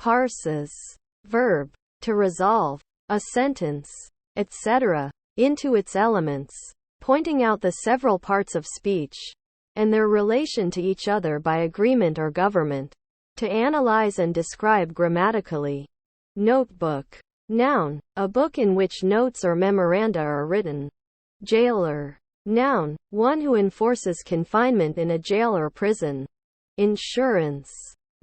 parses, verb, to resolve, a sentence, etc., into its elements, pointing out the several parts of speech, and their relation to each other by agreement or government, to analyze and describe grammatically. Notebook. Noun, a book in which notes or memoranda are written. Jailer. Noun, one who enforces confinement in a jail or prison. Insurance.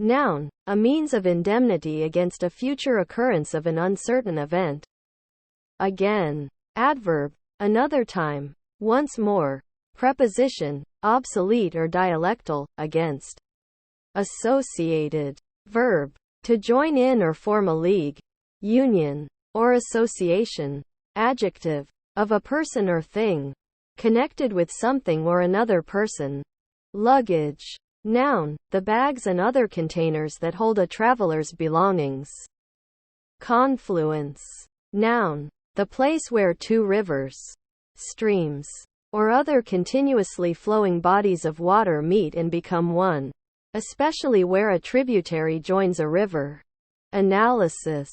Noun, a means of indemnity against a future occurrence of an uncertain event. Again. Adverb, another time, once more. Preposition, obsolete or dialectal, against. Associated. Verb, to join in or form a league, union, or association. Adjective, of a person or thing, connected with something or another person. Luggage. Noun, the bags and other containers that hold a traveler's belongings. Confluence. Noun, the place where two rivers, streams, or other continuously flowing bodies of water meet and become one, especially where a tributary joins a river. Analysis.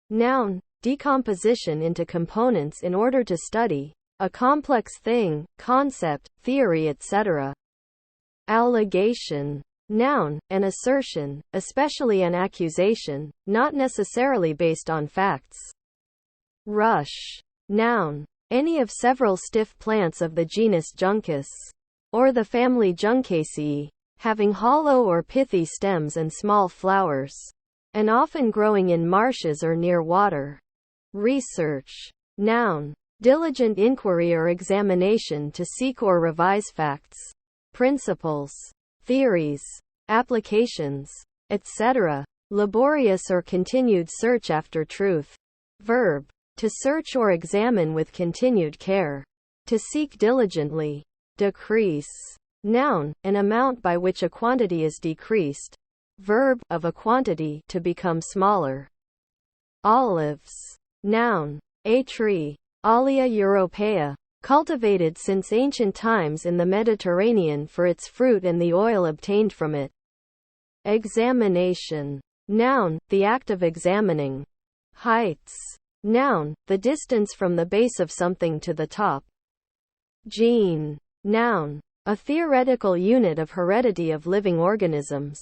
Noun, decomposition into components in order to study a complex thing, concept, theory, etc. Allegation. Noun, an assertion, especially an accusation, not necessarily based on facts. Rush. Noun, any of several stiff plants of the genus Juncus, or the family Juncaceae, having hollow or pithy stems and small flowers, and often growing in marshes or near water. Research. Noun, diligent inquiry or examination to seek or revise facts, principles, theories, applications, etc., laborious or continued search after truth. Verb, to search or examine with continued care, to seek diligently. Decrease. Noun, an amount by which a quantity is decreased. Verb, of a quantity, to become smaller. Olives. Noun, a tree, Olea europaea, cultivated since ancient times in the Mediterranean for its fruit and the oil obtained from it. Examination. Noun, the act of examining. Heights. Noun, the distance from the base of something to the top. Gene. Noun, a theoretical unit of heredity of living organisms.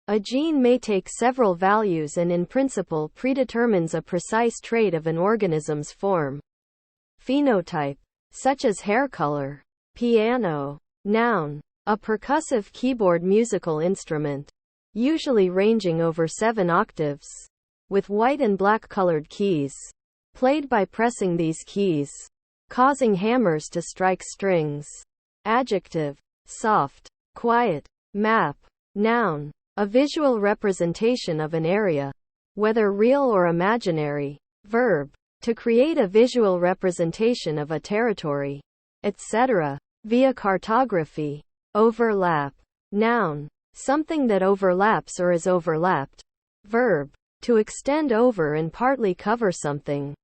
A gene may take several values and in principle predetermines a precise trait of an organism's form. Phenotype, such as hair color. Piano. Noun, a percussive keyboard musical instrument, usually ranging over 7 octaves, with white and black colored keys, played by pressing these keys, causing hammers to strike strings. Adjective, soft, quiet. Map. Noun, a visual representation of an area, whether real or imaginary. Verb, to create a visual representation of a territory, etc., via cartography. Overlap. Noun, something that overlaps or is overlapped. Verb, to extend over and partly cover something.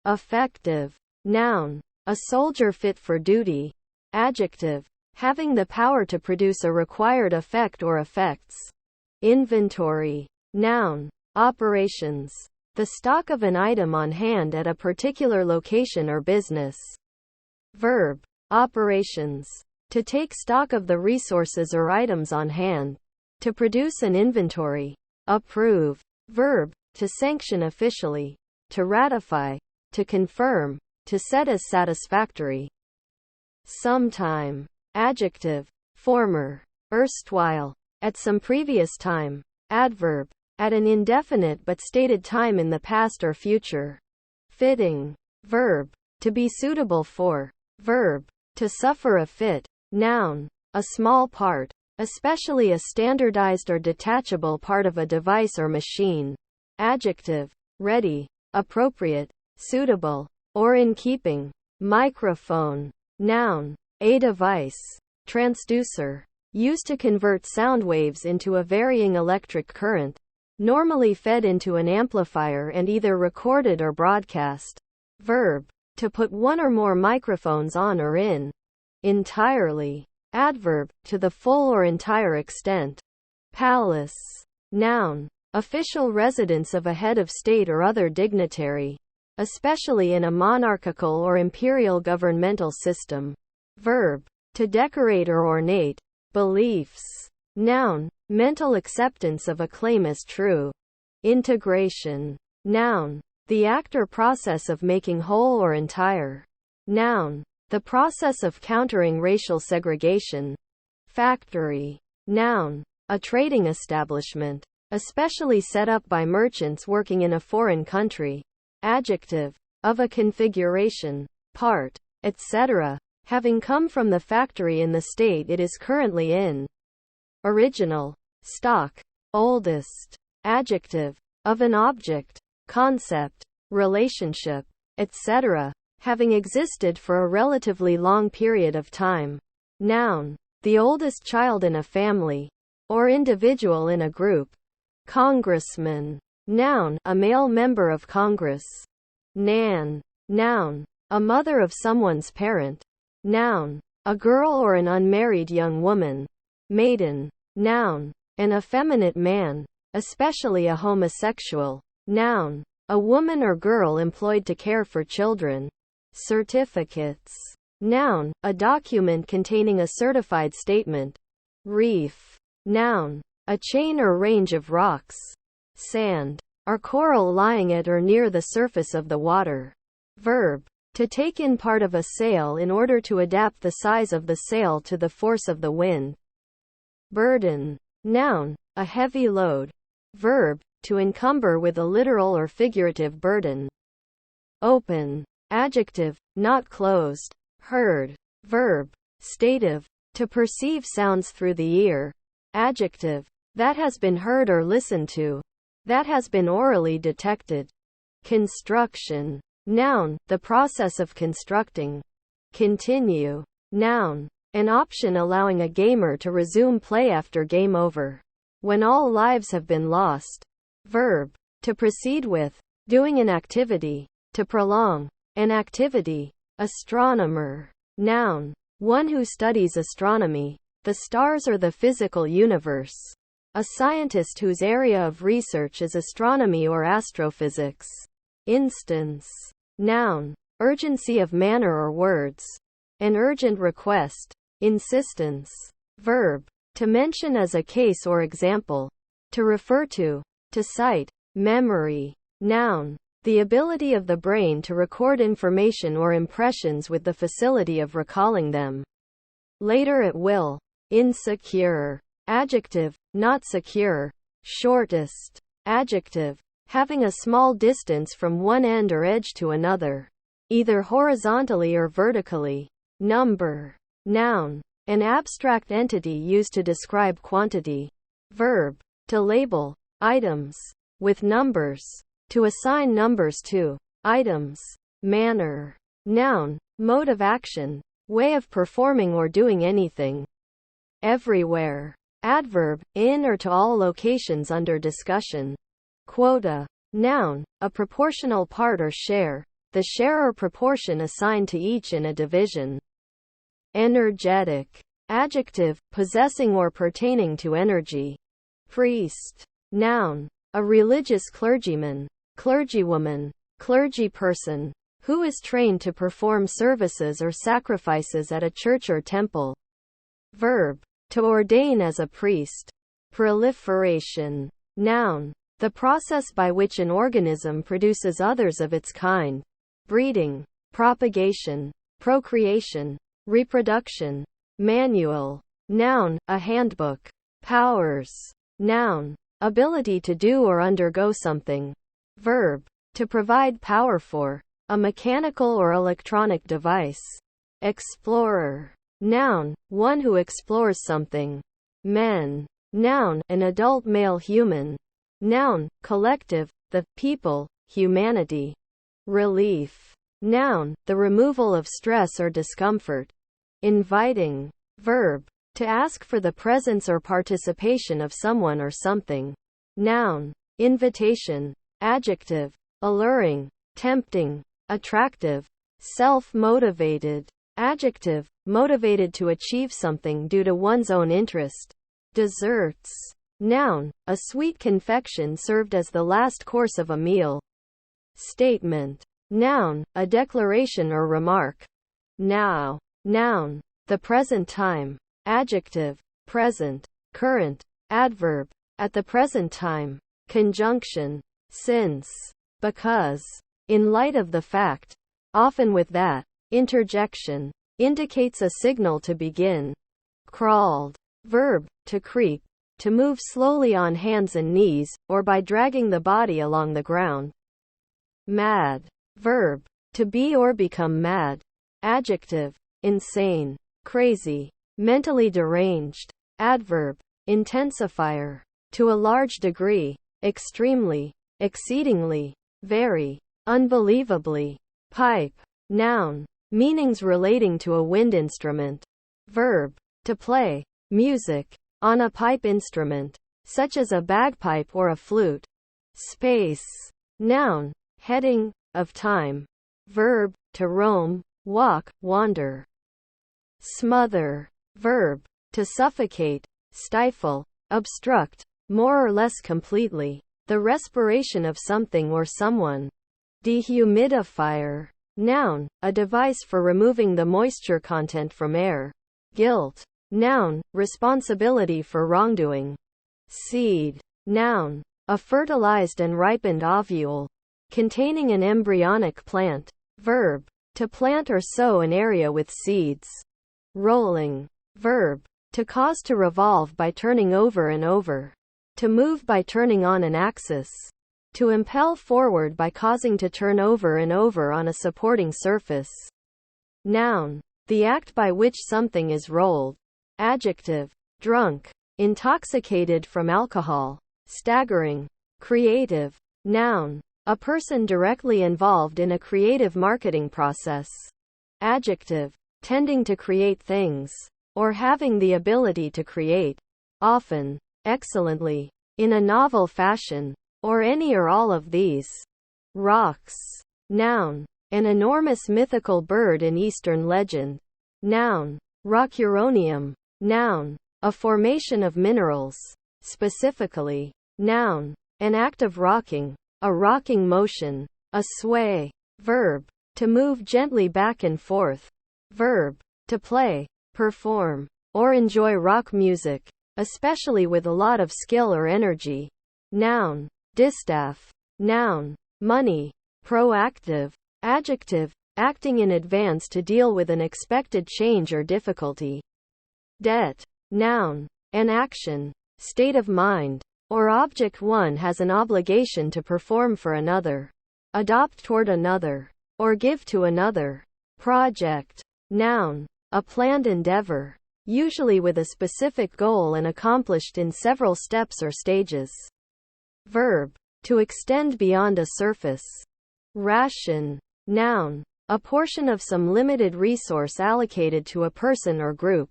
Effective. Noun, a soldier fit for duty. Adjective, having the power to produce a required effect or effects. Inventory. Noun, operations, the stock of an item on hand at a particular location or business. Verb, operations, to take stock of the resources or items on hand, to produce an inventory. Approve. Verb, to sanction officially, to ratify, to confirm, to set as satisfactory. Sometime. Adjective, former, erstwhile, at some previous time. Adverb, at an indefinite but stated time in the past or future. Fitting. Verb, to be suitable for. Verb, to suffer a fit. Noun, a small part, especially a standardized or detachable part of a device or machine. Adjective, ready, appropriate, suitable, or in keeping. Microphone. Noun, a device, transducer, used to convert sound waves into a varying electric current, normally fed into an amplifier and either recorded or broadcast. Verb, to put one or more microphones on or in. Entirely. Adverb, to the full or entire extent. Palace. Noun, official residence of a head of state or other dignitary, especially in a monarchical or imperial governmental system. Verb, to decorate or ornate. Beliefs. Noun, mental acceptance of a claim as true. Integration. Noun, the act or process of making whole or entire. Noun, the process of countering racial segregation. Factory. Noun, a trading establishment, especially set up by merchants working in a foreign country. Adjective, of a configuration, part, etc., having come from the factory in the state it is currently in. Original, stock, oldest. Adjective, of an object, concept, relationship, etc., having existed for a relatively long period of time. Noun, the oldest child in a family, or individual in a group. Congressman. Noun, a male member of Congress. Nan. Noun, a mother of someone's parent. Noun, a girl or an unmarried young woman. Maiden. Noun, an effeminate man, especially a homosexual. Noun, a woman or girl employed to care for children. Certificates. Noun, a document containing a certified statement. Reef. Noun, a chain or range of rocks. Sand, or coral lying at or near the surface of the water. Verb, to take in part of a sail in order to adapt the size of the sail to the force of the wind. Burden. Noun, a heavy load. Verb, to encumber with a literal or figurative burden. Open. Adjective, not closed. Heard. Verb, stative, to perceive sounds through the ear. Adjective, that has been heard or listened to. That has been orally detected. Construction. Noun, the process of constructing. Continue. Noun, an option allowing a gamer to resume play after game over, when all lives have been lost. Verb, to proceed with, doing an activity, to prolong an activity. Astronomer. Noun, one who studies astronomy, the stars or the physical universe. A scientist whose area of research is astronomy or astrophysics. Instance. Noun, urgency of manner or words. An urgent request. Insistence. Verb, to mention as a case or example. To refer to cite. Memory. Noun, the ability of the brain to record information or impressions with the facility of recalling them later at will. Insecure. Adjective, not secure. Shortest. Adjective, having a small distance from one end or edge to another, either horizontally or vertically. Number. Noun, an abstract entity used to describe quantity. Verb, to label items with numbers. To assign numbers to items. Manner. Noun, mode of action, way of performing or doing anything. Everywhere. Adverb, in or to all locations under discussion. Quota. Noun, a proportional part or share, the share or proportion assigned to each in a division. Energetic. Adjective, possessing or pertaining to energy. Priest. Noun, a religious clergyman, clergywoman, clergyperson, who is trained to perform services or sacrifices at a church or temple. Verb, to ordain as a priest. Proliferation. Noun, the process by which an organism produces others of its kind. Breeding. Propagation. Procreation. Reproduction. Manual. Noun, a handbook. Powers. Noun, ability to do or undergo something. Verb, to provide power for a mechanical or electronic device. Explorer. Noun, one who explores something. Men. Noun, an adult male human. Noun, collective, the people, humanity. Relief. Noun, the removal of stress or discomfort. Inviting. Verb, to ask for the presence or participation of someone or something. Noun, invitation. Adjective, alluring, tempting, attractive. Self-motivated. Adjective, motivated to achieve something due to one's own interest. Desserts. Noun, a sweet confection served as the last course of a meal. Statement. Noun, a declaration or remark. Now. Noun, the present time. Adjective, present, current. Adverb, at the present time. Conjunction, since, because, in light of the fact, often with that. Interjection, indicates a signal to begin. Crawled. Verb, to creep, to move slowly on hands and knees, or by dragging the body along the ground. Mad. Verb, to be or become mad. Adjective, insane, crazy, mentally deranged. Adverb, intensifier, to a large degree, extremely, exceedingly, very, unbelievably. Pipe. Noun, meanings relating to a wind instrument. Verb, to play music on a pipe instrument, such as a bagpipe or a flute. Space. Noun, heading, of time. Verb, to roam, walk, wander. Smother. Verb, to suffocate, stifle, obstruct, more or less completely, the respiration of something or someone. Dehumidifier. Noun, a device for removing the moisture content from air. Guilt. Noun, responsibility for wrongdoing. Seed. Noun, a fertilized and ripened ovule, containing an embryonic plant. Verb, to plant or sow an area with seeds. Rolling. Verb, to cause to revolve by turning over and over. To move by turning on an axis. To impel forward by causing to turn over and over on a supporting surface. Noun, the act by which something is rolled. Adjective, drunk, intoxicated from alcohol, staggering. Creative. Noun, a person directly involved in a creative marketing process. Adjective, tending to create things, or having the ability to create, often, excellently, in a novel fashion, or any or all of these. Rocks. Noun, an enormous mythical bird in Eastern legend. Noun, rockuronium. Noun, a formation of minerals. Specifically. Noun, an act of rocking, a rocking motion, a sway. Verb, to move gently back and forth. Verb, to play, perform, or enjoy rock music, especially with a lot of skill or energy. Noun, distaff. Noun, money. Proactive. Adjective, acting in advance to deal with an expected change or difficulty. Debt. Noun, an action, state of mind, or object one has an obligation to perform for another, adopt toward another, or give to another. Project. Noun, a planned endeavor, usually with a specific goal and accomplished in several steps or stages. Verb, to extend beyond a surface. Ration. Noun, a portion of some limited resource allocated to a person or group.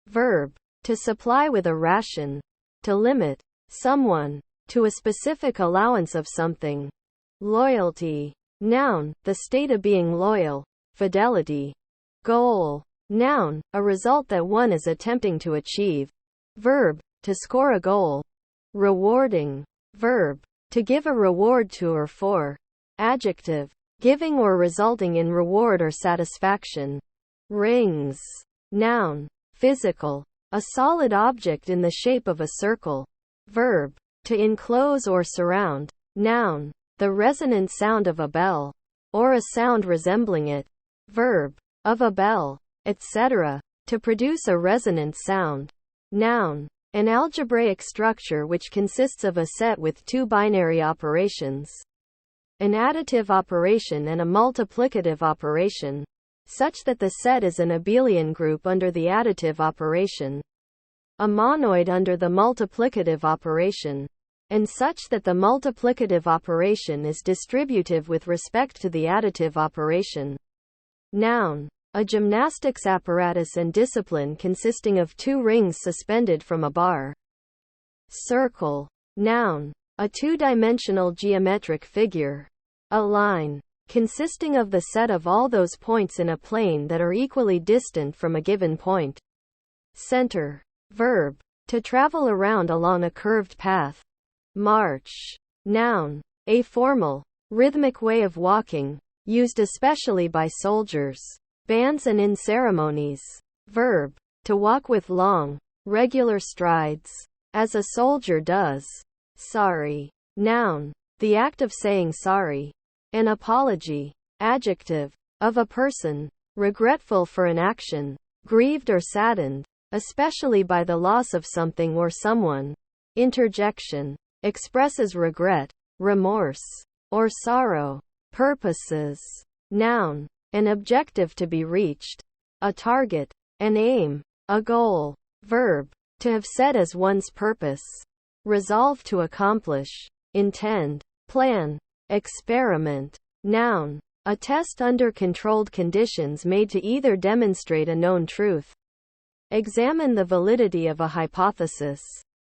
Verb, to supply with a ration. To limit someone to a specific allowance of something. Loyalty. Noun, the state of being loyal, fidelity. Goal. Noun, a result that one is attempting to achieve. Verb, to score a goal. Rewarding. Verb, to give a reward to or for. Adjective, giving or resulting in reward or satisfaction. Rings. Noun, physical, a solid object in the shape of a circle. Verb, to enclose or surround. Noun, the resonant sound of a bell, or a sound resembling it. Verb, of a bell, etc., to produce a resonant sound. Noun, an algebraic structure which consists of a set with two binary operations. An additive operation and a multiplicative operation, such that the set is an abelian group under the additive operation, a monoid under the multiplicative operation, and such that the multiplicative operation is distributive with respect to the additive operation. Noun, a gymnastics apparatus and discipline consisting of two rings suspended from a bar. Circle. Noun, a two-dimensional geometric figure. A line, consisting of the set of all those points in a plane that are equally distant from a given point. Center. Verb, To travel around along a curved path. March. Noun. A formal, rhythmic way of walking, used especially by soldiers, bands and in ceremonies. Verb. To walk with long, regular strides, as a soldier does. Sorry. Noun. The act of saying sorry. An apology. Adjective. Of a person, regretful for an action, grieved or saddened, especially by the loss of something or someone. Interjection. Expresses regret, remorse, or sorrow. Purposes. Noun. An objective to be reached. A target. An aim. A goal. Verb. To have set as one's purpose. Resolve to accomplish. Intend. Plan. Experiment. Noun. A test under controlled conditions made to either demonstrate a known truth, examine the validity of a hypothesis,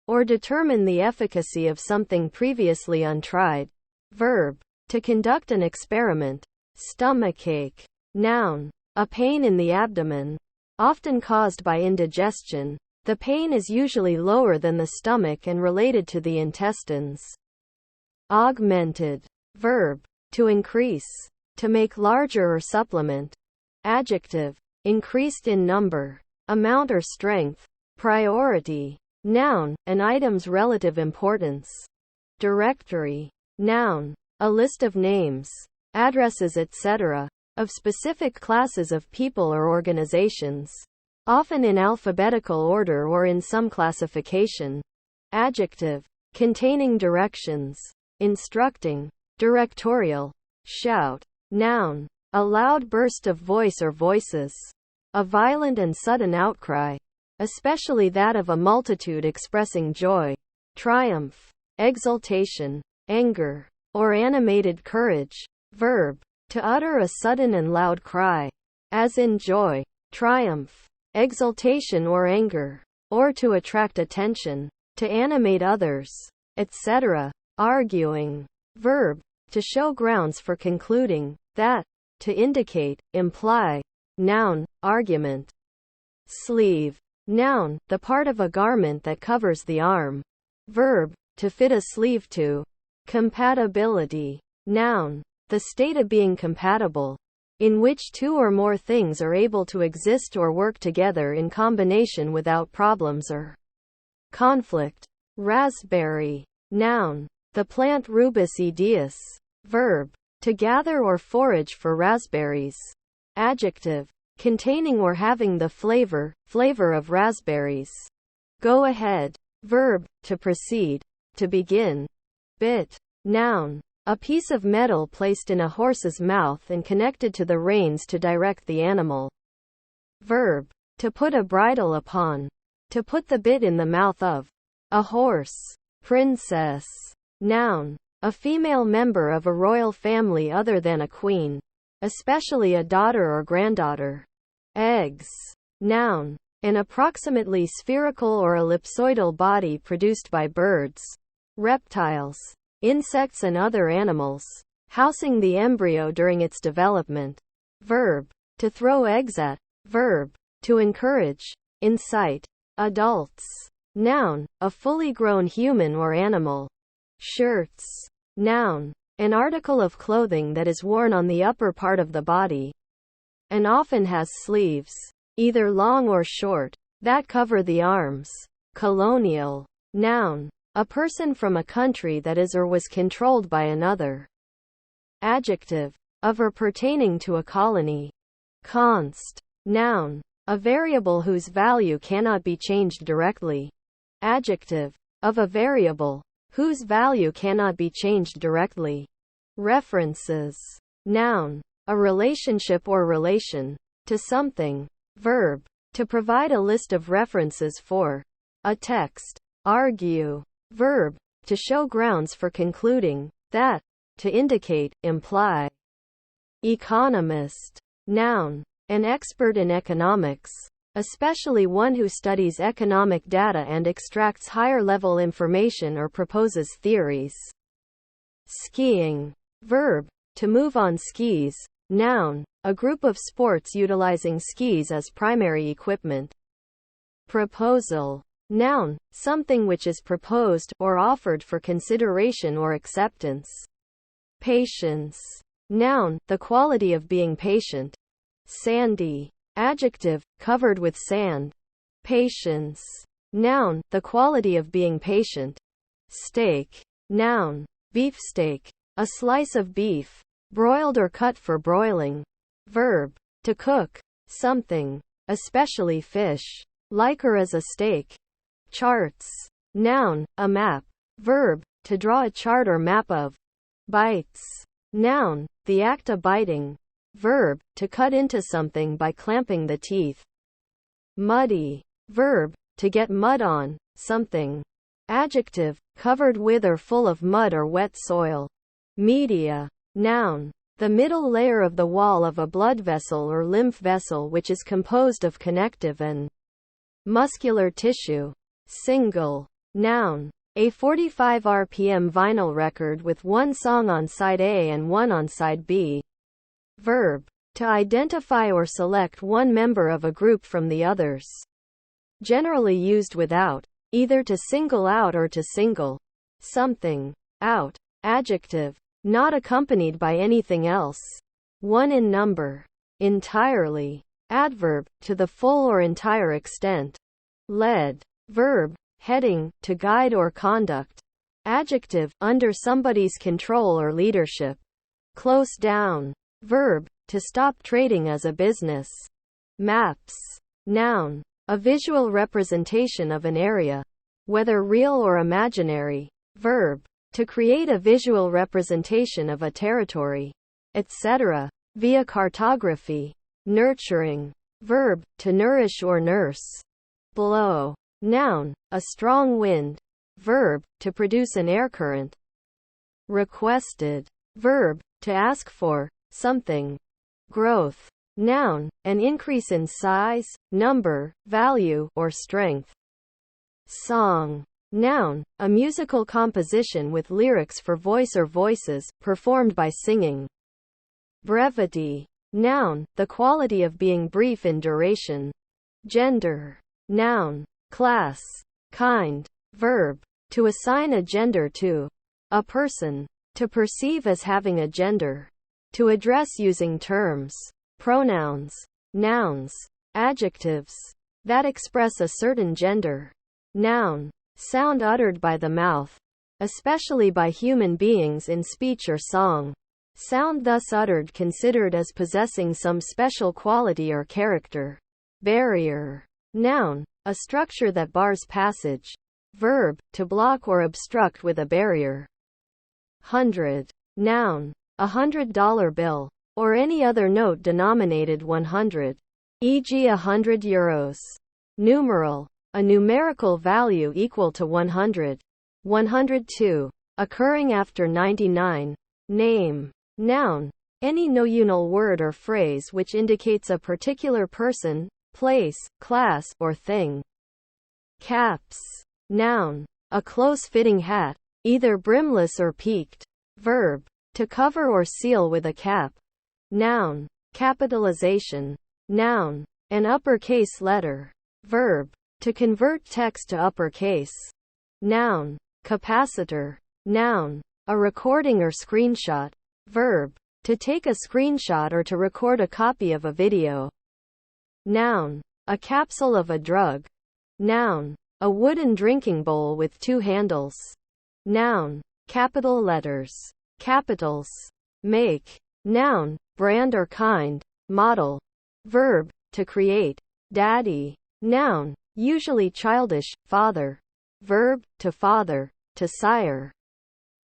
or determine the efficacy of something previously untried. Verb. To conduct an experiment. Stomachache. Noun. A pain in the abdomen, often caused by indigestion. The pain is usually lower than the stomach and related to the intestines. Augmented. Verb. To increase. To make larger or supplement. Adjective. Increased in number, amount or strength. Priority. Noun. An item's relative importance. Directory. Noun. A list of names, addresses etc. of specific classes of people or organizations, often in alphabetical order or in some classification. Adjective. Containing directions, instructing. Directorial. Shout. Noun. A loud burst of voice or voices. A violent and sudden outcry, especially that of a multitude expressing joy, triumph, exultation, anger, or animated courage. Verb. To utter a sudden and loud cry, as in joy, triumph, exultation or anger, or to attract attention, to animate others, etc. Arguing. Verb. To show grounds for concluding that. To indicate, imply. Noun. Argument. Sleeve. Noun. The part of a garment that covers the arm. Verb. To fit a sleeve to. Compatibility. Noun. The state of being compatible, in which two or more things are able to exist or work together in combination without problems or conflict. Raspberry. Noun. The plant Rubus idaeus. Verb. To gather or forage for raspberries. Adjective. Containing or having the flavor of raspberries. Go ahead. Verb. To proceed. To begin. Bit. Noun. A piece of metal placed in a horse's mouth and connected to the reins to direct the animal. Verb. To put a bridle upon. To put the bit in the mouth of a horse. Princess. Noun. A female member of a royal family other than a queen, especially a daughter or granddaughter. Eggs. Noun. An approximately spherical or ellipsoidal body produced by birds, reptiles, insects and other animals, housing the embryo during its development. Verb. To throw eggs at. Verb. To encourage, incite. Adults. Noun. A fully grown human or animal. Shirts. Noun. An article of clothing that is worn on the upper part of the body, and often has sleeves, either long or short, that cover the arms. Colonial. Noun. A person from a country that is or was controlled by another. Adjective. Of or pertaining to a colony. Const. Noun. A variable whose value cannot be changed directly. Adjective. Of a variable whose value cannot be changed directly. References. Noun. A relationship or relation to something. Verb. To provide a list of references for a text. Argue. Verb. To show grounds for concluding that. To indicate, imply. Economist. Noun. An expert in economics, especially one who studies economic data and extracts higher-level information or proposes theories. Skiing. Verb. To move on skis. Noun. A group of sports utilizing skis as primary equipment. Proposal. Noun, something which is proposed, or offered for consideration or acceptance. Patience. Noun, the quality of being patient. Sandy. Adjective, covered with sand. Patience. Noun, the quality of being patient. Steak. Noun, beefsteak, a slice of beef, broiled or cut for broiling. Verb, to cook something, especially fish, like or as a steak. Charts. Noun, a map. Verb, to draw a chart or map of. Bites. Noun, the act of biting. Verb, to cut into something by clamping the teeth. Muddy. Verb, to get mud on something. Adjective, covered with or full of mud or wet soil. Media. Noun, the middle layer of the wall of a blood vessel or lymph vessel which is composed of connective and muscular tissue. Single. Noun, a 45 RPM vinyl record with one song on side A and one on side B. Verb, to identify or select one member of a group from the others. Generally used without, either to single out or to single something out. Adjective, not accompanied by anything else. One in number. Entirely. Adverb, to the full or entire extent. Led. Verb, heading, to guide or conduct. Adjective, under somebody's control or leadership. Close down. Verb, to stop trading as a business. Maps. Noun, a visual representation of an area, whether real or imaginary. Verb, to create a visual representation of a territory, etc., via cartography. Nurturing. Verb, to nourish or nurse. Blow. Noun, a strong wind. Verb, to produce an air current. Requested. Verb, to ask for something. Growth. Noun, an increase in size, number, value, or strength. Song. Noun, a musical composition with lyrics for voice or voices, performed by singing. Brevity. Noun, the quality of being brief in duration. Gender. Noun, class, kind. Verb, to assign a gender to a person. To perceive as having a gender. To address using terms. Pronouns. Nouns. Adjectives that express a certain gender. Noun, sound uttered by the mouth, especially by human beings in speech or song. Sound thus uttered considered as possessing some special quality or character. Barrier. Noun, a structure that bars passage. Verb, to block or obstruct with a barrier. Hundred. Noun, $100 bill, or any other note denominated 100, e.g. €100. Numeral, a numerical value equal to 100. 102. Occurring after 99. Name. Noun, any nounal word or phrase which indicates a particular person, place, class, or thing. Caps. Noun, a close-fitting hat, either brimless or peaked. Verb, to cover or seal with a cap. Noun, capitalization. Noun, an uppercase letter. Verb, to convert text to uppercase. Noun, capacitor. Noun, a recording or screenshot. Verb, to take a screenshot or to record a copy of a video. Noun, a capsule of a drug. Noun, a wooden drinking bowl with two handles. Noun, capital letters. Capitals. Make. Noun, brand or kind, model. Verb, to create. Daddy. Noun, usually childish, father. Verb, to father, to sire.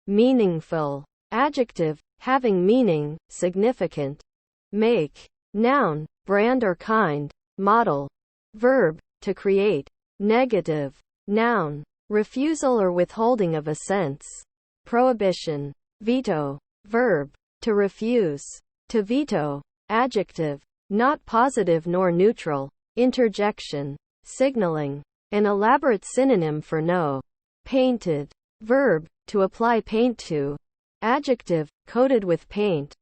Meaningful. Adjective, having meaning, significant. Make. Noun, brand or kind, model. Verb, to create. Negative. Noun, refusal or withholding of assents. Prohibition. Veto. Verb, to refuse. To veto. Adjective, not positive nor neutral. Interjection. Signaling. An elaborate synonym for no. Painted. Verb, to apply paint to. Adjective, coated with paint.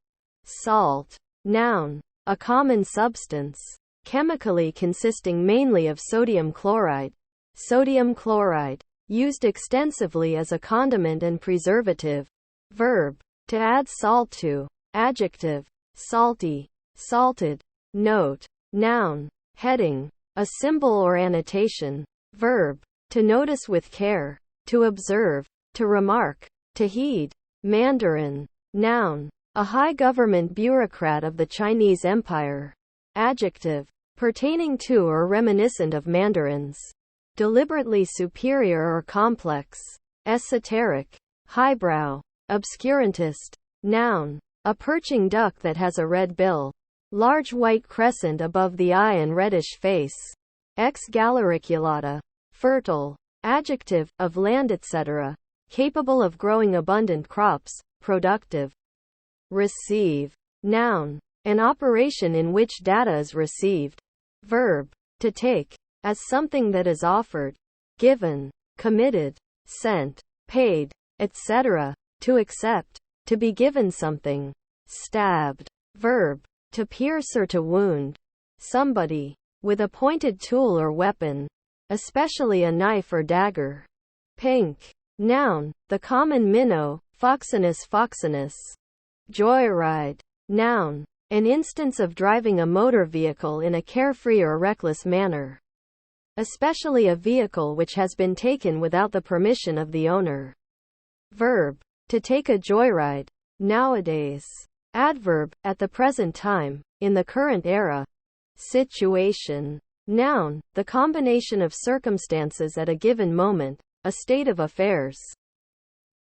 Salt. Noun, a common substance, chemically consisting mainly of sodium chloride. Sodium chloride. Used extensively as a condiment and preservative. Verb. To add salt to. Adjective. Salty. Salted. Note. Noun. Heading. A symbol or annotation. Verb. To notice with care. To observe. To remark. To heed. Mandarin. Noun. A high government bureaucrat of the Chinese Empire. Adjective. Pertaining to or reminiscent of mandarins. Deliberately superior or complex. Esoteric. Highbrow. Obscurantist. Noun. A perching duck that has a red bill. Large white crescent above the eye and reddish face. Ex galericulata. Fertile. Adjective. Of land etc. Capable of growing abundant crops. Productive. Receive. Noun. An operation in which data is received. Verb. To take. As something that is offered. Given. Committed. Sent. Paid. Etc. To accept. To be given something. Stabbed. Verb. To pierce or to wound. Somebody. With a pointed tool or weapon. Especially a knife or dagger. Pink. Noun. The common minnow. Foxinus foxinus. Joyride. Noun. An instance of driving a motor vehicle in a carefree or reckless manner. Especially a vehicle which has been taken without the permission of the owner. Verb. To take a joyride. Nowadays. Adverb. At the present time. In the current era. Situation. Noun. The combination of circumstances at a given moment. A state of affairs.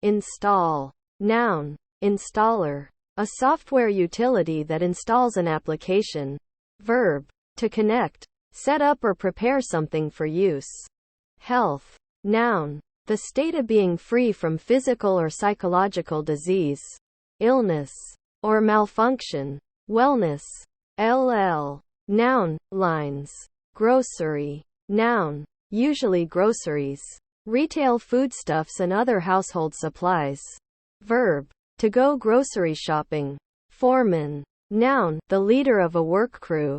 Install. Noun. Installer. A software utility that installs an application. Verb. To connect. Set up or prepare something for use. Health. Noun. The state of being free from physical or psychological disease, illness, or malfunction. Wellness. LL. Noun. Lines. Grocery. Noun. Usually groceries. Retail foodstuffs and other household supplies. Verb. To go grocery shopping. Foreman. Noun. The leader of a work crew.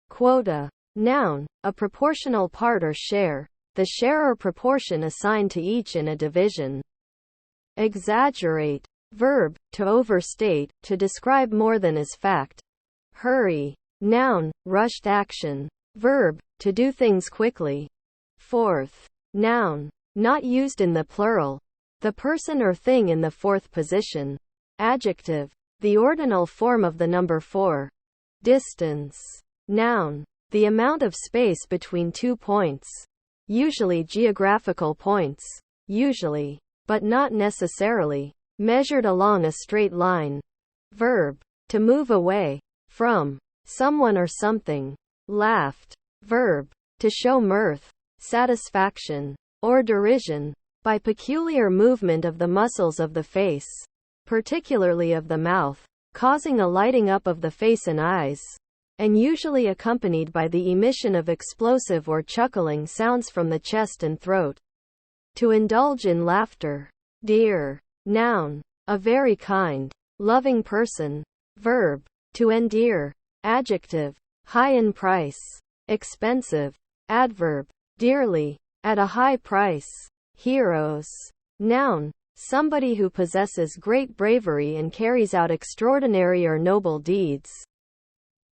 Quota. Noun. A proportional part or share. The share or proportion assigned to each in a division. Exaggerate. Verb. To overstate, to describe more than is fact. Hurry. Noun. Rushed action. Verb. To do things quickly. Fourth. Noun. Not used in the plural. The person or thing in the fourth position. Adjective. The ordinal form of the number 4. Distance. Noun. The amount of space between 2 points. Usually geographical points. Usually, but not necessarily, measured along a straight line. Verb. To move away. From. Someone or something. Laughed. Verb. To show mirth, satisfaction, or derision. By peculiar movement of the muscles of the face. Particularly of the mouth, causing a lighting up of the face and eyes, and usually accompanied by the emission of explosive or chuckling sounds from the chest and throat. To indulge in laughter. Dear. Noun. A very kind, loving person. Verb. To endear. Adjective. High in price. Expensive. Adverb. Dearly. At a high price. Heroes. Noun. Somebody who possesses great bravery and carries out extraordinary or noble deeds.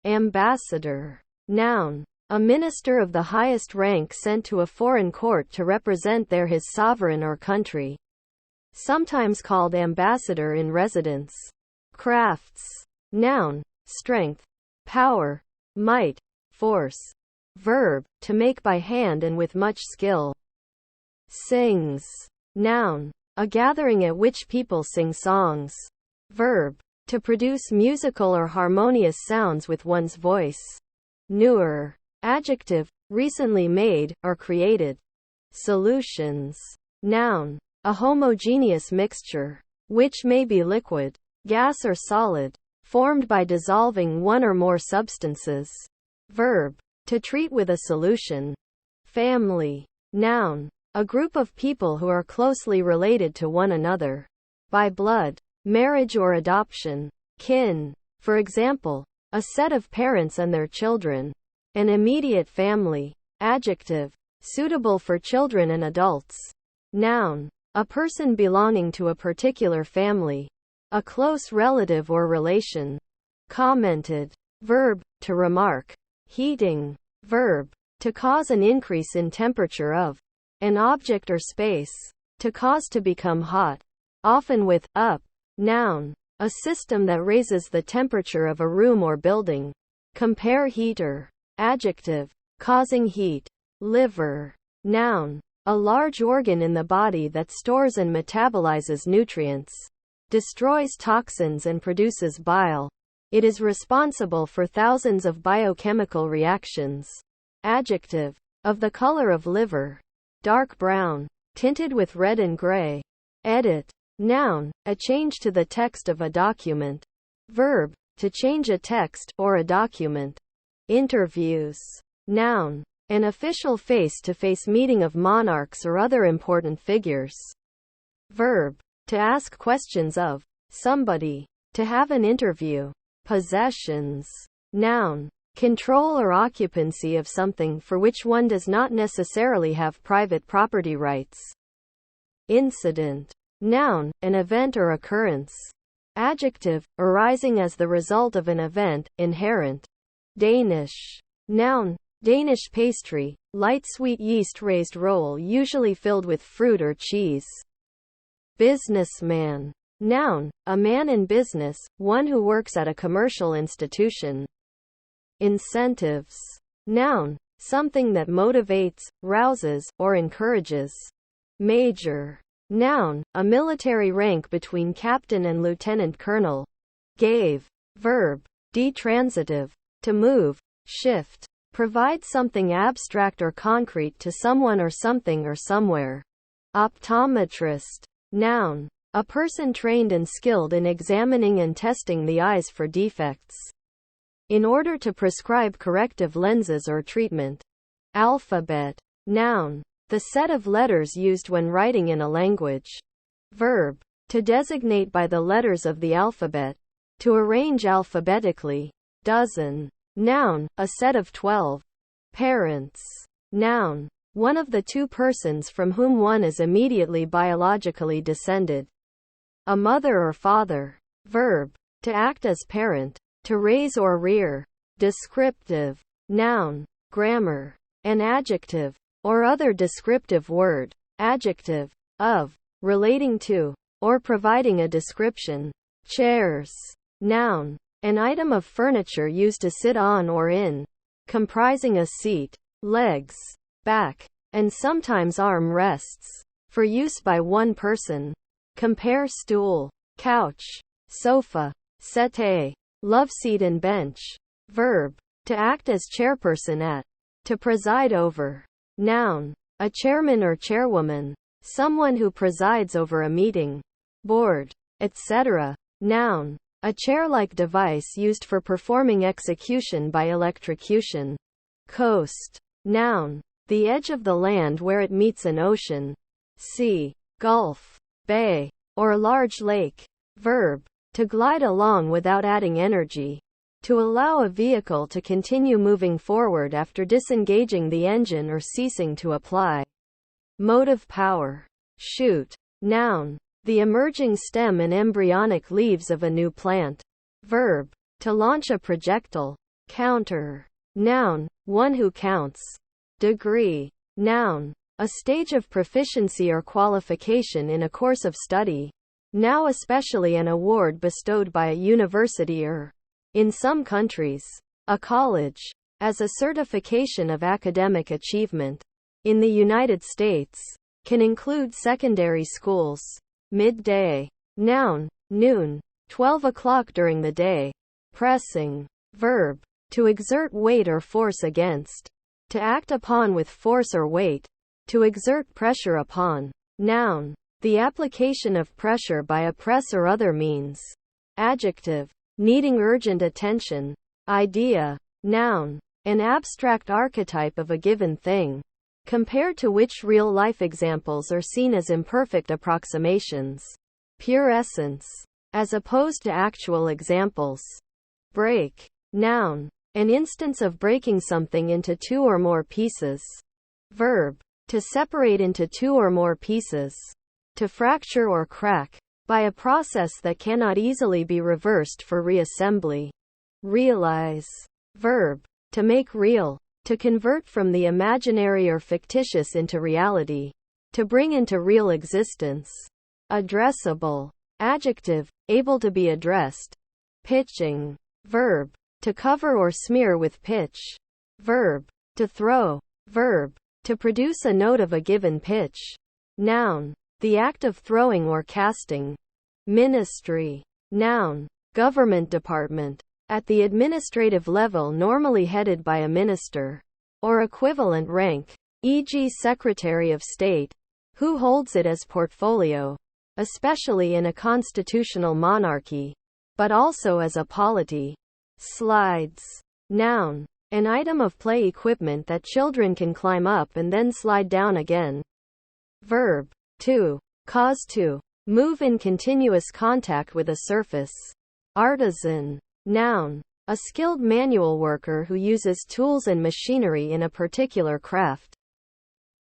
Ambassador. Noun. A minister of the highest rank sent to a foreign court to represent there his sovereign or country. Sometimes called ambassador in residence. Crafts. Noun. Strength. Power. Might. Force. Verb. To make by hand and with much skill. Sings. Noun. A gathering at which people sing songs. Verb. To produce musical or harmonious sounds with one's voice. Newer. Adjective. Recently made, or created. Solutions. Noun. A homogeneous mixture, which may be liquid, gas or solid, formed by dissolving one or more substances. Verb. To treat with a solution. Family. Noun. A group of people who are closely related to one another. By blood, marriage or adoption. Kin. For example, a set of parents and their children. An immediate family. Adjective. suitable for children and adults. Noun. A person belonging to a particular family. A close relative or relation. Commented. Verb. To remark. Heating. Verb. To cause an increase in temperature of an object or space. To cause to become hot. Often with up. Noun. A system that raises the temperature of a room or building. Compare heater. Adjective. Causing heat. Liver. Noun. A large organ in the body that stores and metabolizes nutrients. Destroys toxins and produces bile. It is responsible for thousands of biochemical reactions. Adjective. Of the color of liver. Dark brown. Tinted with red and gray. Edit. Noun. A change to the text of a document. Verb. To change a text, or a document. Interviews. Noun. An official face-to-face meeting of monarchs or other important figures. Verb. To ask questions of somebody. To have an interview. Possessions. Noun. Control or occupancy of something for which one does not necessarily have private property rights. Incident. Noun. An event or occurrence. Adjective. Arising as the result of an event, inherent. Danish. Noun. Danish pastry, light sweet yeast-raised roll usually filled with fruit or cheese. Businessman. Noun. A man in business, one who works at a commercial institution. Incentives. Noun. Something that motivates, rouses, or encourages. Major. Noun. A military rank between captain and lieutenant colonel. Gave. Verb. Detransitive. To move, shift. Provide something abstract or concrete to someone or something or somewhere. Optometrist. Noun. A person trained and skilled in examining and testing the eyes for defects. In order to prescribe corrective lenses or treatment. Alphabet. Noun. The set of letters used when writing in a language. Verb. To designate by the letters of the alphabet. To arrange alphabetically. Dozen. Noun. A set of 12. Parents. Noun. One of the two persons from whom one is immediately biologically descended. A mother or father. Verb. To act as parent. To raise or rear. Descriptive. Noun. Grammar. An adjective. Or other descriptive word. Adjective. Of. Relating to. Or providing a description. Chairs. Noun. An item of furniture used to sit on or in. Comprising a seat, legs, back, and sometimes arm rests. For use by one person. Compare stool, couch, sofa, settee, loveseat and bench. Verb. To act as chairperson at. To preside over. Noun. A chairman or chairwoman. Someone who presides over a meeting. Board, etc. Noun. A chair-like device used for performing execution by electrocution. Coast. Noun. The edge of the land where it meets an ocean. Sea, gulf, bay, or large lake. Verb. To glide along without adding energy. To allow a vehicle to continue moving forward after disengaging the engine or ceasing to apply motive power. Shoot. Noun. The emerging stem and embryonic leaves of a new plant. Verb. To launch a projectile. Counter. Noun. One who counts. Degree. Noun. A stage of proficiency or qualification in a course of study. Now especially an award bestowed by a university or, in some countries, a college, as a certification of academic achievement. In the United States, can include secondary schools. Midday. Noun. Noon. 12 o'clock during the day. Pressing. Verb. To exert weight or force against. To act upon with force or weight. To exert pressure upon. Noun. The application of pressure by a press or other means. Adjective. Needing urgent attention. Idea. Noun. An abstract archetype of a given thing. Compared to which real-life examples are seen as imperfect approximations. Pure essence. As opposed to actual examples. Break. Noun. An instance of breaking something into two or more pieces. Verb. To separate into two or more pieces. To fracture or crack. By a process that cannot easily be reversed for reassembly. Realize. Verb. To make real. To convert from the imaginary or fictitious into reality. To bring into real existence. Addressable. Adjective. Able to be addressed. Pitching. Verb. To cover or smear with pitch. Verb. To throw. Verb. To produce a note of a given pitch. Noun. The act of throwing or casting. Ministry. Noun. Government department. At the administrative level normally headed by a minister. Or equivalent rank. E.g. Secretary of State. Who holds it as portfolio. Especially in a constitutional monarchy. But also as a polity. Slides. Noun. An item of play equipment that children can climb up and then slide down again. Verb. To. Cause to. Move in continuous contact with a surface. Artisan. Noun. A skilled manual worker who uses tools and machinery in a particular craft.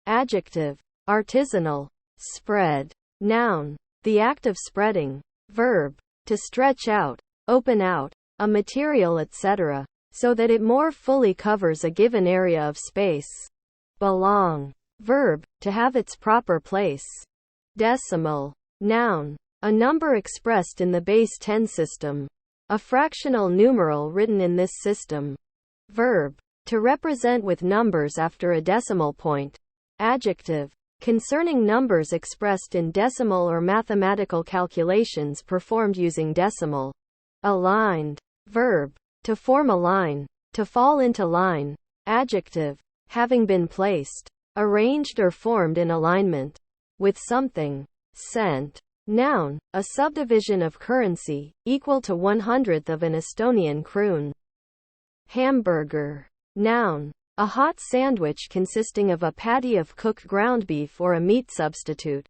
Adjective. Artisanal. Spread. Noun. The act of spreading. Verb. To stretch out. Open out. A material etc. So that it more fully covers a given area of space. Belong. Verb. To have its proper place. Decimal. Noun. A number expressed in the base 10 system. A fractional numeral written in this system. Verb. To represent with numbers after a decimal point. Adjective. Concerning numbers expressed in decimal or mathematical calculations performed using decimal. Aligned. Verb. To form a line. To fall into line. Adjective. Having been placed. Arranged or formed in alignment. With something. Cent. Noun. A subdivision of currency, equal to 1/100th of an Estonian kroon. Hamburger. Noun. A hot sandwich consisting of a patty of cooked ground beef or a meat substitute.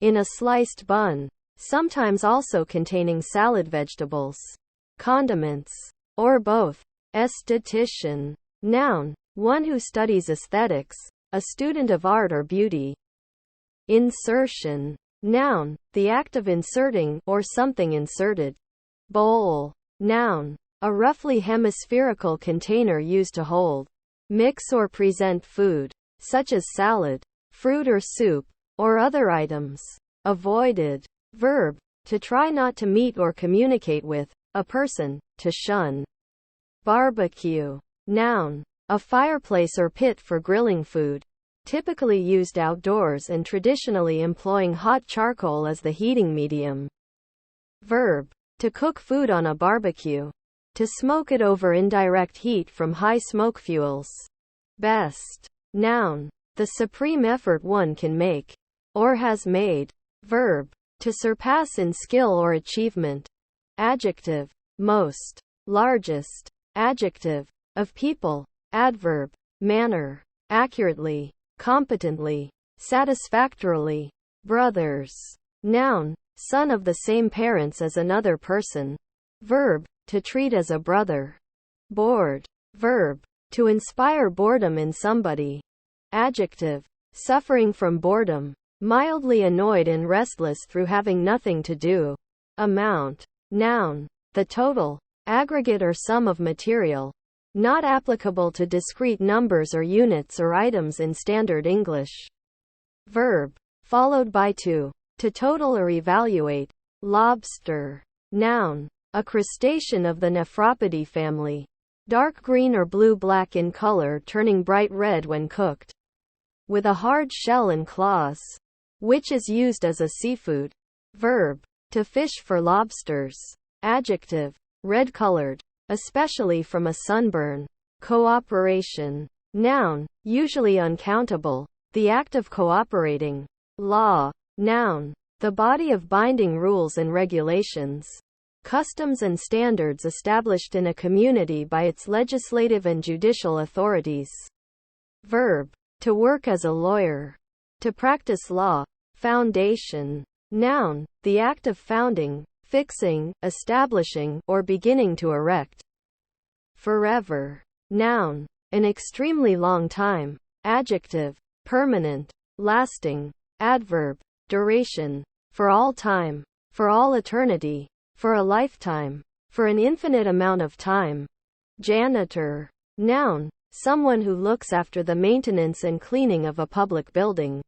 In a sliced bun. Sometimes also containing salad vegetables. Condiments. Or both. Esthetician. Noun. One who studies aesthetics. A student of art or beauty. Insertion. Noun. The act of inserting, or something inserted. Bowl. Noun. A roughly hemispherical container used to hold. Mix or present food, such as salad, fruit or soup, or other items. Avoided. Verb. To try not to meet or communicate with a person. To shun. Barbecue. Noun. A fireplace or pit for grilling food. Typically used outdoors and traditionally employing hot charcoal as the heating medium. Verb. To cook food on a barbecue. To smoke it over indirect heat from high smoke fuels. Best. Noun. The supreme effort one can make. Or has made. Verb. To surpass in skill or achievement. Adjective. Most. Largest. Adjective. Of people. Adverb. Manner. Accurately. Competently. Satisfactorily. Brothers. Noun. Son of the same parents as another person. Verb. To treat as a brother. Bored. Verb. To inspire boredom in somebody. Adjective. Suffering from boredom. Mildly annoyed and restless through having nothing to do. Amount. Noun. The total, aggregate or sum of material. Not applicable to discrete numbers or units or items in standard English. Verb. Followed by to. To total or evaluate. Lobster. Noun. A crustacean of the Nephropodidae family. Dark green or blue-black in color, turning bright red when cooked. With a hard shell and claws. Which is used as a seafood. Verb. To fish for lobsters. Adjective. Red-colored. Especially from a sunburn. Cooperation. Noun. Usually uncountable. The act of cooperating. Law. Noun. The body of binding rules and regulations. Customs and standards established in a community by its legislative and judicial authorities. Verb. To work as a lawyer. To practice law. Foundation. Noun. The act of founding, fixing, establishing, or beginning to erect. Forever. Noun. An extremely long time. adjective, permanent, lasting, adverb, duration, for all time, for all eternity, for a lifetime, for an infinite amount of time. Janitor, noun, someone who looks after the maintenance and cleaning of a public building.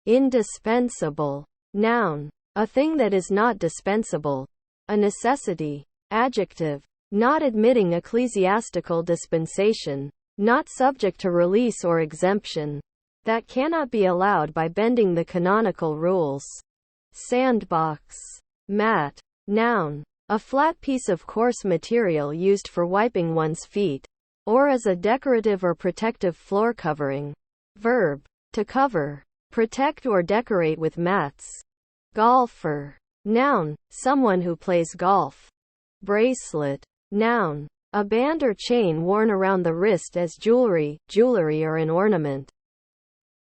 Indispensable, noun, a thing that is not dispensable, a necessity. Adjective, not admitting ecclesiastical dispensation, not subject to release or exemption, that cannot be allowed by bending the canonical rules. Sandbox, mat, noun, a flat piece of coarse material used for wiping one's feet, or as a decorative or protective floor covering. Verb, to cover, protect or decorate with mats. Golfer, noun, someone who plays golf. Bracelet, noun, a band or chain worn around the wrist as jewelry, or an ornament.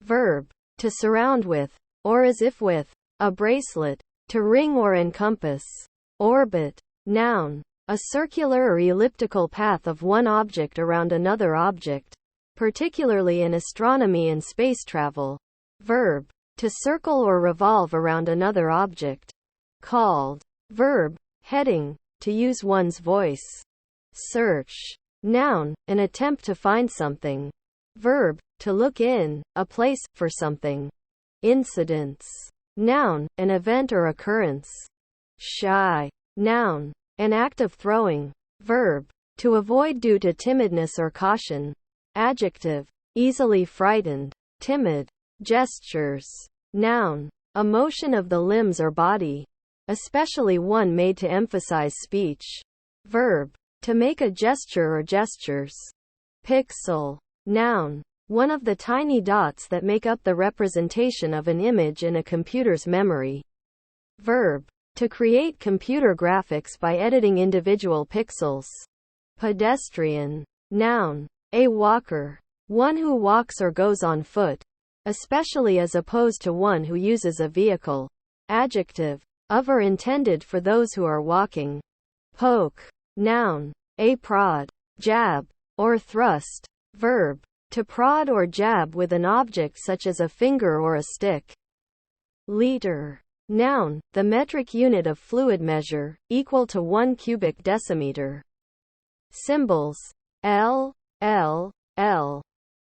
Verb, to surround with, or as if with, a bracelet, to ring or encompass. Orbit, noun, a circular or elliptical path of one object around another object, particularly in astronomy and space travel. Verb, to circle or revolve around another object. Called, verb, heading, to use one's voice. Search, noun, an attempt to find something. Verb, to look in, a place, for something. Incidents, noun, an event or occurrence. Shy, noun, an act of throwing. Verb, to avoid due to timidness or caution. Adjective, easily frightened, timid. Gestures, noun, a motion of the limbs or body, especially one made to emphasize speech. Verb, to make a gesture or gestures. Pixel, noun, one of the tiny dots that make up the representation of an image in a computer's memory. Verb, to create computer graphics by editing individual pixels. Pedestrian, noun, a walker, one who walks or goes on foot, especially as opposed to one who uses a vehicle. Adjective, of or intended for those who are walking. Poke, noun, a prod, jab, or thrust. Verb, to prod or jab with an object such as a finger or a stick. Liter, noun, the metric unit of fluid measure, equal to 1 cubic decimeter. Symbols, L,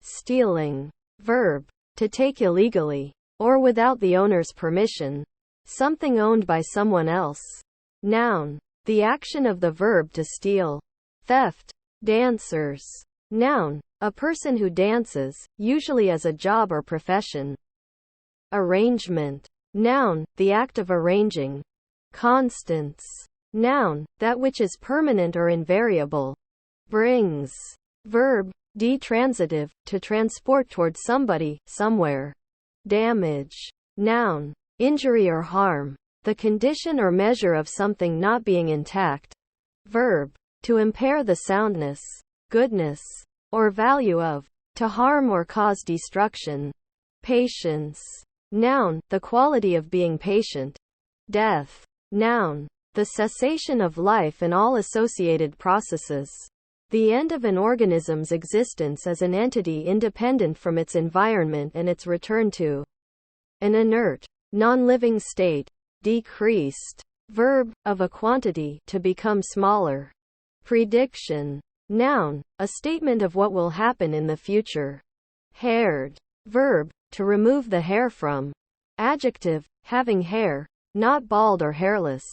stealing. Verb, to take illegally, or without the owner's permission, something owned by someone else. Noun, the action of the verb to steal. Theft. Dancers, noun, a person who dances, usually as a job or profession. Arrangement, noun, the act of arranging. Constants, noun, that which is permanent or invariable. Brings, verb, detransitive, to transport toward somebody, somewhere. Damage, noun, injury or harm, the condition or measure of something not being intact. Verb, to impair the soundness, goodness, or value of, to harm or cause destruction. Patience, noun, the quality of being patient. Death, noun, the cessation of life and all associated processes. The end of an organism's existence as an entity independent from its environment and its return to an inert, non-living state. Decreased, verb, of a quantity, to become smaller. Prediction, noun, a statement of what will happen in the future. Haired, verb, to remove the hair from. Adjective, having hair, not bald or hairless.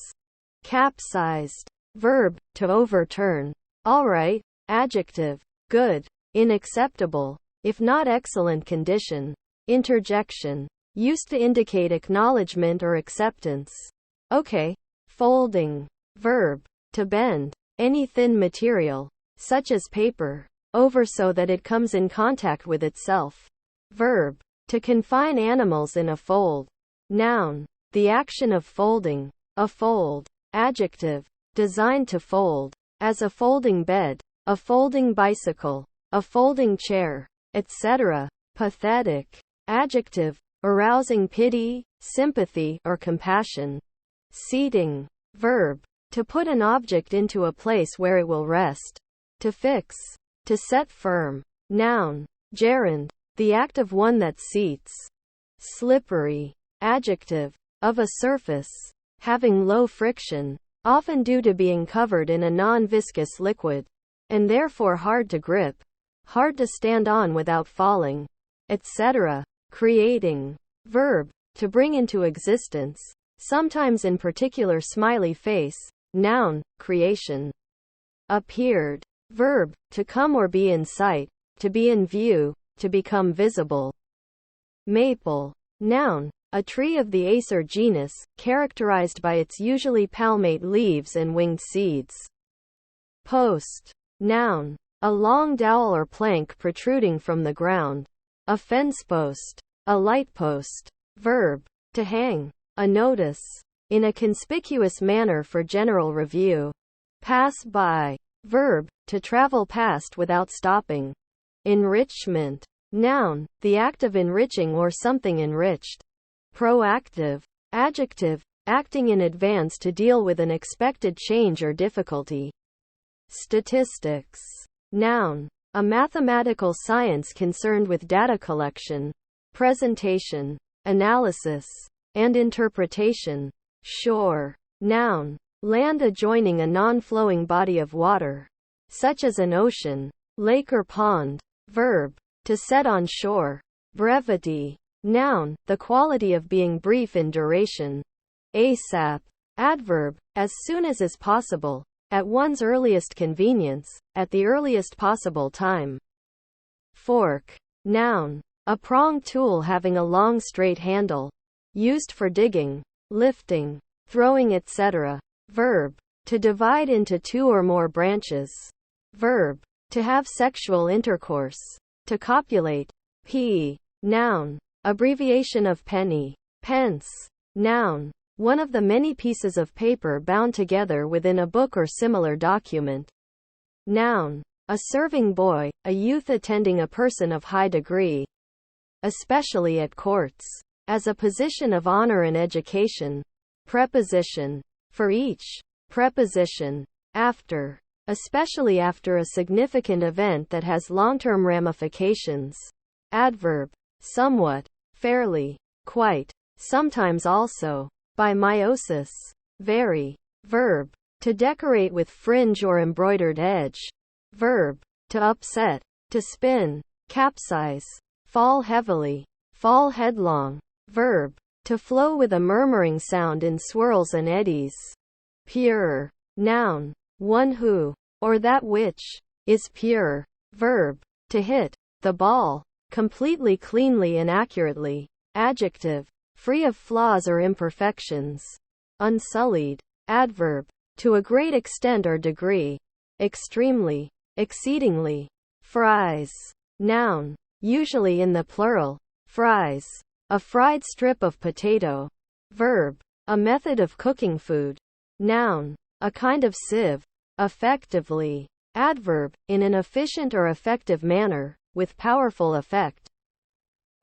Capsized, verb, to overturn. Alright. Adjective, good, in acceptable, if not excellent condition. Interjection, used to indicate acknowledgement or acceptance. Okay. Folding, verb, to bend any thin material, such as paper, over so that it comes in contact with itself. Verb, to confine animals in a fold. Noun, the action of folding, a fold. Adjective, designed to fold, as a folding bed, a folding bicycle, a folding chair, etc. Pathetic, adjective, arousing pity, sympathy, or compassion. Seating, verb, to put an object into a place where it will rest. To fix, to set firm. Noun, gerund, the act of one that seats. Slippery. Adjective. Of a surface. Having low friction. Often due to being covered in a non-viscous liquid. And therefore hard to grip. Hard to stand on without falling. Etc. Creating. Verb. To bring into existence. Sometimes in particular smiley face. Noun. Creation. Appeared. Verb. To come or be in sight. To be in view. To become visible. Maple. Noun. A tree of the Acer genus, characterized by its usually palmate leaves and winged seeds. Post. Noun. A long dowel or plank protruding from the ground. A fence post. A light post. Verb. To hang. A notice. In a conspicuous manner for general review. Pass by. Verb. To travel past without stopping. Enrichment. Noun. The act of enriching or something enriched. Proactive. Adjective. Acting in advance to deal with an expected change or difficulty. Statistics. Noun. A mathematical science concerned with data collection, presentation, analysis, and interpretation. Shore. Noun. Land adjoining a non-flowing body of water, such as an ocean, lake or pond. Verb. To set on shore. Brevity. Noun. The quality of being brief in duration. ASAP. Adverb. As soon as is possible. At one's earliest convenience. At the earliest possible time. Fork. Noun. A pronged tool having a long straight handle. Used for digging, lifting, throwing, etc. Verb. To divide into two or more branches. Verb. To have sexual intercourse. To copulate. Noun. Abbreviation of penny. Pence. Noun. One of the many pieces of paper bound together within a book or similar document. Noun. A serving boy, a youth attending a person of high degree. Especially at courts. As a position of honor and education. Preposition. For each. Preposition. After. Especially after a significant event that has long-term ramifications. Adverb. Somewhat. Fairly. Quite. Sometimes also. By meiosis. Very. Verb. To decorate with fringe or embroidered edge. Verb. To upset. To spin. Capsize. Fall heavily. Fall headlong. Verb. To flow with a murmuring sound in swirls and eddies. Pure. Noun. One who, or that which, is pure. Verb. To hit the ball completely, cleanly, and accurately. Adjective. Free of flaws or imperfections. Unsullied. Adverb. To a great extent or degree. Extremely. Exceedingly. Fries. Noun. Usually in the plural. Fries. A fried strip of potato. Verb. A method of cooking food. Noun. A kind of sieve. Effectively. Adverb. In an efficient or effective manner, with powerful effect.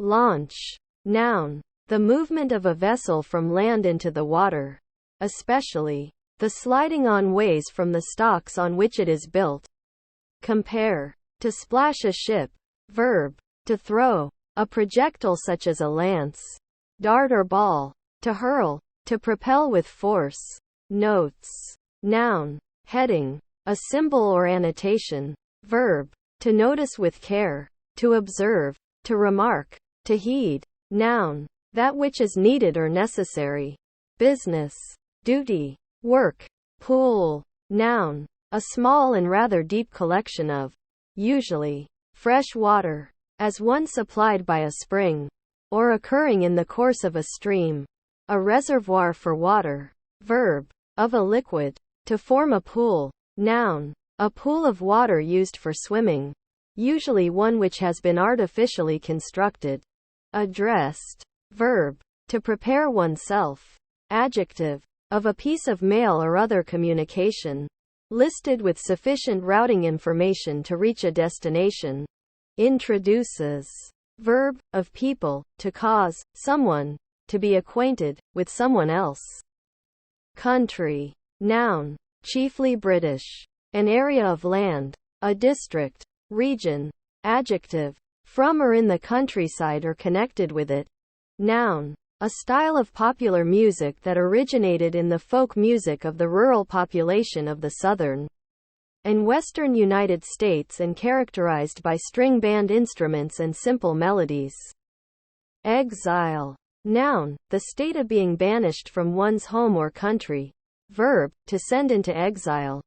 Launch. Noun. The movement of a vessel from land into the water. Especially. The sliding on ways from the stocks on which it is built. Compare. To splash a ship. Verb. To throw. A projectile such as a lance, dart or ball. To hurl. To propel with force. Notes. Noun. Heading. A symbol or annotation. Verb. To notice with care. To observe. To remark. To heed. Noun. That which is needed or necessary. Business. Duty. Work. Pool. Noun. A small and rather deep collection of, usually, fresh water. As one supplied by a spring. Or occurring in the course of a stream. A reservoir for water. Verb. Of a liquid. To form a pool. Noun. A pool of water used for swimming. Usually one which has been artificially constructed. Addressed. Verb. To prepare oneself. Adjective. Of a piece of mail or other communication. Listed with sufficient routing information to reach a destination. Introduces. Verb. Of people. To cause someone to be acquainted with someone else. Country. Noun. Chiefly British. An area of land. A district. Region. Adjective. from or in the countryside or connected with it. Noun. A style of popular music that originated in the folk music of the rural population of the southern and western United States and characterized by string band instruments and simple melodies. Exile. Noun. The state of being banished from one's home or country. Verb. To send into exile.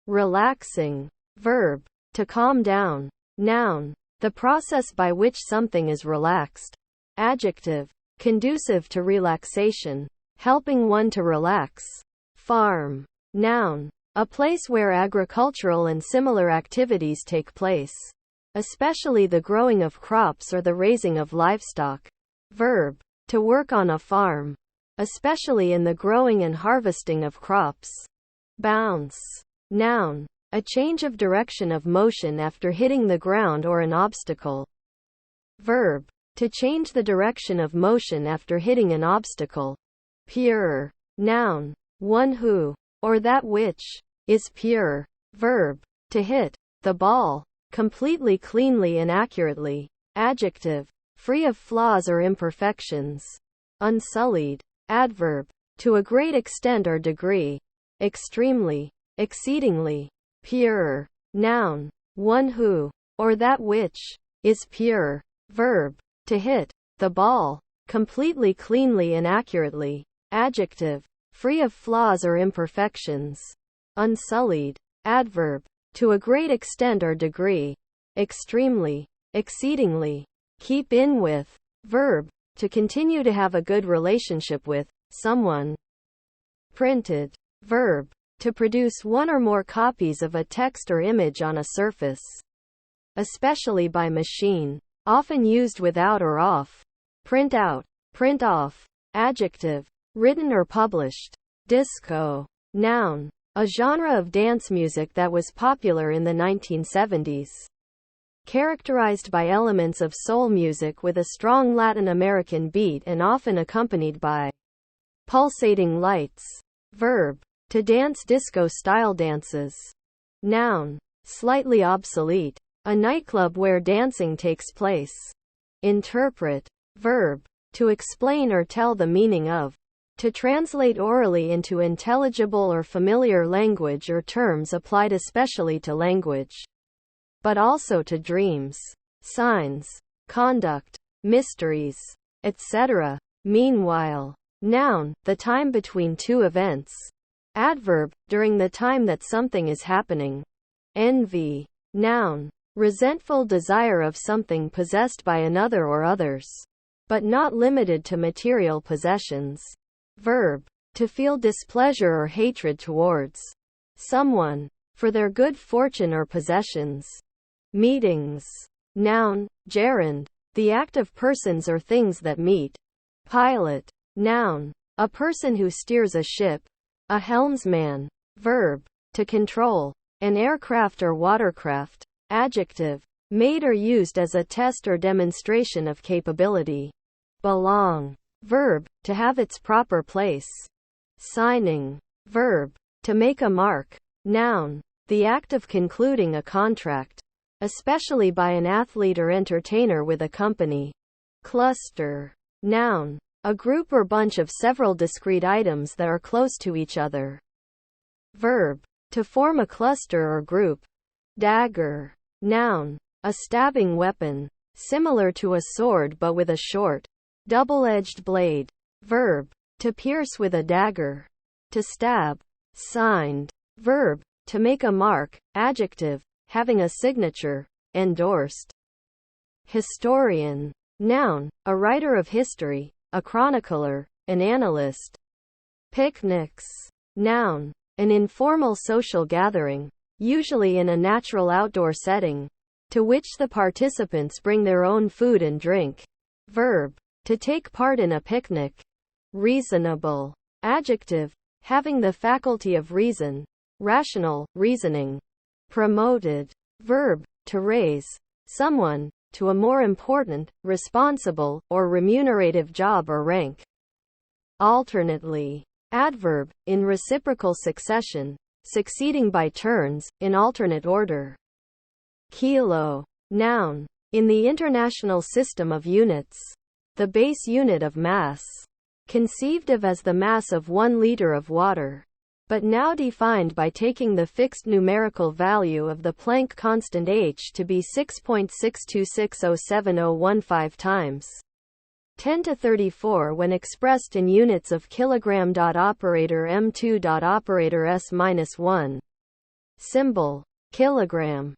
Relaxing. Verb. To calm down. Noun. The process by which something is relaxed. Adjective. Conducive to relaxation. Helping one to relax. Farm. Noun. A place where agricultural and similar activities take place. Especially the growing of crops or the raising of livestock. Verb. To work on a farm. Especially in the growing and harvesting of crops. Bounce. Noun. A change of direction of motion after hitting the ground or an obstacle. Verb. To change the direction of motion after hitting an obstacle. Pure. Noun. One who, or that which, is pure. Verb. To hit the ball completely, cleanly and accurately. Adjective. Free of flaws or imperfections. Unsullied. Adverb. To a great extent or degree. Extremely. Exceedingly. Pure. Noun. One who, or that which, is pure. Verb. To hit the ball completely, cleanly and accurately. Adjective. Free of flaws or imperfections. Unsullied. Adverb. To a great extent or degree. Extremely. Exceedingly. Keep in with. Verb. To continue to have a good relationship with someone. Printed. Verb. To produce one or more copies of a text or image on a surface. Especially by machine. Often used without or off. Print out. Print off. Adjective. Written or published. Disco. Noun. A genre of dance music that was popular in the 1970s. Characterized by elements of soul music with a strong Latin American beat and often accompanied by pulsating lights. Verb. To dance disco-style dances. Noun. Slightly obsolete. A nightclub where dancing takes place. Interpret. Verb. To explain or tell the meaning of. To translate orally into intelligible or familiar language or terms applied especially to language. But also to dreams, signs, conduct, mysteries, etc. Meanwhile. Noun. The time between two events. Adverb. During the time that something is happening. Envy. Noun. Resentful desire of something possessed by another or others. But not limited to material possessions. Verb. To feel displeasure or hatred towards someone. For their good fortune or possessions. Meetings. Noun. Gerund. The act of persons or things that meet. Pilot. Noun. A person who steers a ship. A helmsman. Verb. To control an aircraft or watercraft. Adjective. Made or used as a test or demonstration of capability. Belong. Verb. To have its proper place. Signing. Verb. To make a mark. Noun. The act of concluding a contract. Especially by an athlete or entertainer with a company. Cluster. Noun. A group or bunch of several discrete items that are close to each other. Verb. To form a cluster or group. Dagger. Noun. A stabbing weapon. Similar to a sword but with a short, double-edged blade. Verb. To pierce with a dagger. To stab. Signed. Verb. To make a mark. Adjective. Having a signature. Endorsed. Historian. Noun. A writer of history. A chronicler. An analyst. Picnics. Noun. An informal social gathering. Usually in a natural outdoor setting. To which the participants bring their own food and drink. Verb. To take part in a picnic. Reasonable. Adjective. Having the faculty of reason. Rational, reasoning. Promoted. Verb. To raise someone to a more important, responsible, or remunerative job or rank. Alternately. Adverb. In reciprocal succession. Succeeding by turns, in alternate order. Kilo. Noun. In the international system of units, the base unit of mass, conceived of as the mass of 1 liter of water, but now defined by taking the fixed numerical value of the Planck constant h to be 6.626070015 times 10 to 34 when expressed in units of kilogram. Operator m2. Operator s-1. Symbol kilogram.